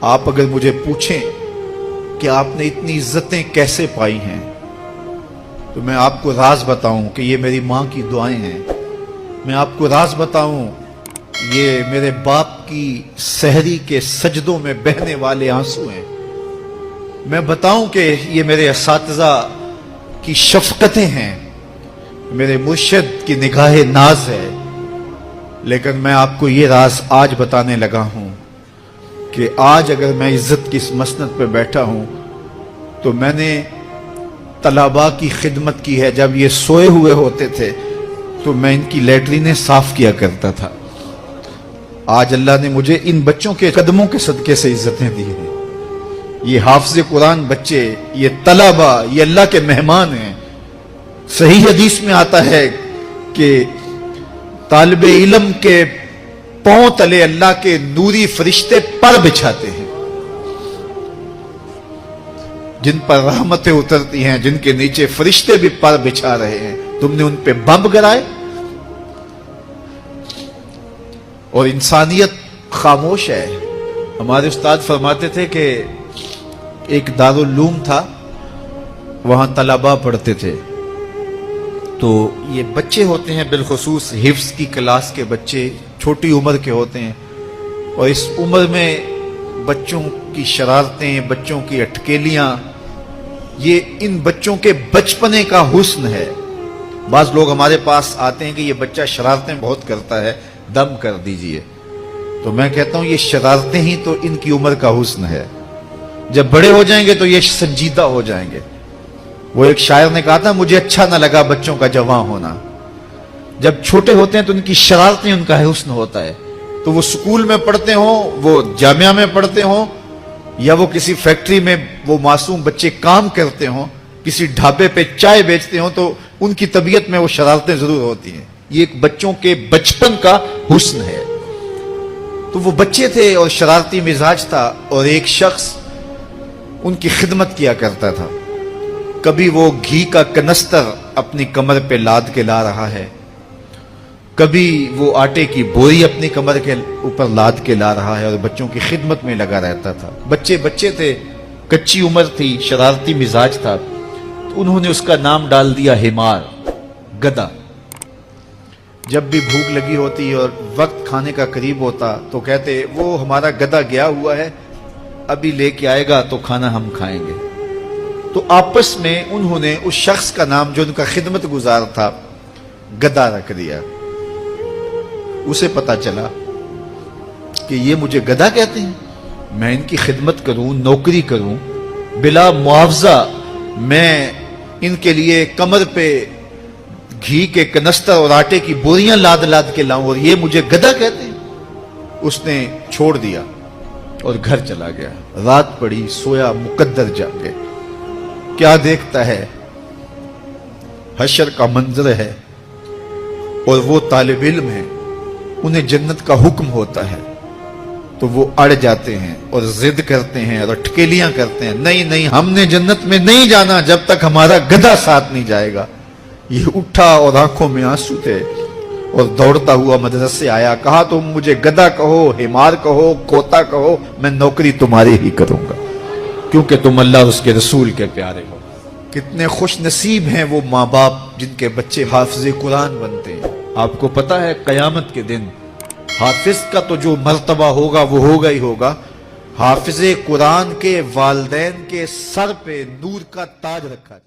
آپ اگر مجھے پوچھیں کہ آپ نے اتنی عزتیں کیسے پائی ہیں تو میں آپ کو راز بتاؤں کہ یہ میری ماں کی دعائیں ہیں. میں آپ کو راز بتاؤں یہ میرے باپ کی سحری کے سجدوں میں بہنے والے آنسو ہیں. میں بتاؤں کہ یہ میرے اساتذہ کی شفقتیں ہیں، میرے مرشد کی نگاہ ناز ہے. لیکن میں آپ کو یہ راز آج بتانے لگا ہوں کہ آج اگر میں عزت کی اس مسند پہ بیٹھا ہوں تو میں نے طلباء کی خدمت کی ہے. جب یہ سوئے ہوئے ہوتے تھے تو میں ان کی لیٹرینیں صاف کیا کرتا تھا. آج اللہ نے مجھے ان بچوں کے قدموں کے صدقے سے عزتیں دی ہیں. یہ حافظ قرآن بچے، یہ طلباء، یہ اللہ کے مہمان ہیں. صحیح حدیث میں آتا ہے کہ طالب علم کے پاؤں تلے اللہ کے نوری فرشتے پر بچھاتے ہیں، جن پر رحمتیں اترتی ہیں، جن کے نیچے فرشتے بھی پر بچھا رہے ہیں. تم نے ان پہ بم گرائے اور انسانیت خاموش ہے. ہمارے استاد فرماتے تھے کہ ایک دارالعلوم تھا، وہاں طلباء پڑھتے تھے. تو یہ بچے ہوتے ہیں، بالخصوص حفظ کی کلاس کے بچے چھوٹی عمر کے ہوتے ہیں، اور اس عمر میں بچوں کی شرارتیں، بچوں کی اٹکیلیاں، یہ ان بچوں کے بچپنے کا حسن ہے. بعض لوگ ہمارے پاس آتے ہیں کہ یہ بچہ شرارتیں بہت کرتا ہے، دم کر دیجئے. تو میں کہتا ہوں یہ شرارتیں ہی تو ان کی عمر کا حسن ہے. جب بڑے ہو جائیں گے تو یہ سنجیدہ ہو جائیں گے. وہ ایک شاعر نے کہا تھا، مجھے اچھا نہ لگا بچوں کا جوان ہونا. جب چھوٹے ہوتے ہیں تو ان کی شرارتیں ان کا حسن ہوتا ہے. تو وہ سکول میں پڑھتے ہوں، وہ جامعہ میں پڑھتے ہوں، یا وہ کسی فیکٹری میں وہ معصوم بچے کام کرتے ہوں، کسی ڈھابے پہ چائے بیچتے ہوں، تو ان کی طبیعت میں وہ شرارتیں ضرور ہوتی ہیں. یہ ایک بچوں کے بچپن کا حسن ہے. تو وہ بچے تھے اور شرارتی مزاج تھا، اور ایک شخص ان کی خدمت کیا کرتا تھا. کبھی وہ گھی کا کنستر اپنی کمر پہ لاد کے لا رہا ہے، کبھی وہ آٹے کی بوری اپنی کمر کے اوپر لاد کے لا رہا ہے، اور بچوں کی خدمت میں لگا رہتا تھا. بچے تھے، کچی عمر تھی، شرارتی مزاج تھا. تو انہوں نے اس کا نام ڈال دیا حمار، گدھا. جب بھی بھوک لگی ہوتی اور وقت کھانے کا قریب ہوتا تو کہتے وہ ہمارا گدھا گیا ہوا ہے، ابھی لے کے آئے گا تو کھانا ہم کھائیں گے. تو آپس میں انہوں نے اس شخص کا نام جو ان کا خدمت گزار تھا گدھا رکھ دیا. اسے پتا چلا کہ یہ مجھے گدھا کہتے ہیں، میں ان کی خدمت کروں، نوکری کروں، بلا معاوضہ میں ان کے لیے کمر پہ گھی کے کنستر اور آٹے کی بوریاں لاد لاد کے لاؤں، اور یہ مجھے گدھا کہتے ہیں. اس نے چھوڑ دیا اور گھر چلا گیا. رات پڑی، سویا، مقدر جاگے. کیا دیکھتا ہے؟ حشر کا منظر ہے، اور وہ طالب علم ہے، انہیں جنت کا حکم ہوتا ہے. تو وہ اڑ جاتے ہیں اور ضد کرتے ہیں اور اٹکیلیاں کرتے ہیں، نہیں ہم نے جنت میں نہیں جانا جب تک ہمارا گدھا ساتھ نہیں جائے گا. یہ اٹھا اور آنکھوں میں آنسو تھے اور دوڑتا ہوا مدرسے آیا. کہا تم مجھے گدھا کہو، حمار کہو، کوتا کہو، میں نوکری تمہاری ہی کروں گا، کیونکہ تم اللہ اور اس کے رسول کے پیارے ہو. کتنے خوش نصیب ہیں وہ ماں باپ جن کے بچے حافظ قرآن بنتے ہیں. آپ کو پتا ہے قیامت کے دن حافظ کا تو جو مرتبہ ہوگا وہ ہوگا ہی ہوگا. حافظ قرآن کے والدین کے سر پہ نور کا تاج رکھا جائے.